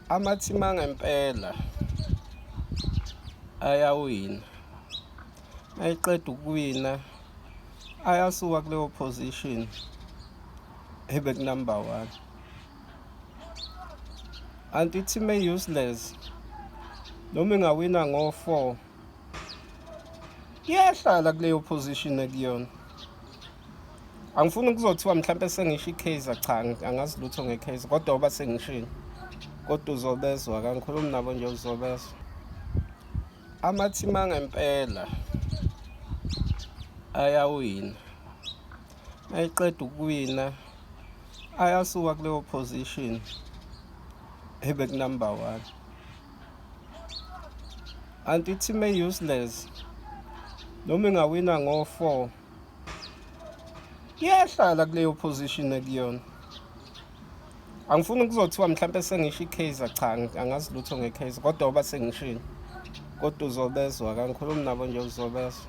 Amathimi angempela ayawina, mayiqeda ukuwina ayasuka kuleyo position ebeku number 1. Anti team useless noma ingawina ngo-4 iyahlala kuleyo position ekuyona. Angifuni kuzothiwa mhlampe sengisho i-Kaizer, cha angazi lutho nge-Kaizer kodwa oba sengishini, kodwa uzobezwa kangikhulumi nabo nje uzobezwa. Amathimi angempela ayawina, mayiqeda ukuwina ayasuka kuleyo position ebeku number 1. Anti team useless noma ingawina ngo-4 iyahlala kuleyo position ekuyona. Angifuni kuzothiwa mhlampe sengisho i-Kaizer, cha angazi lutho nge-Kaizer kodwa oba sengishini, kodwa uzobezwa kangikhulumi nabo nje uzobezwa.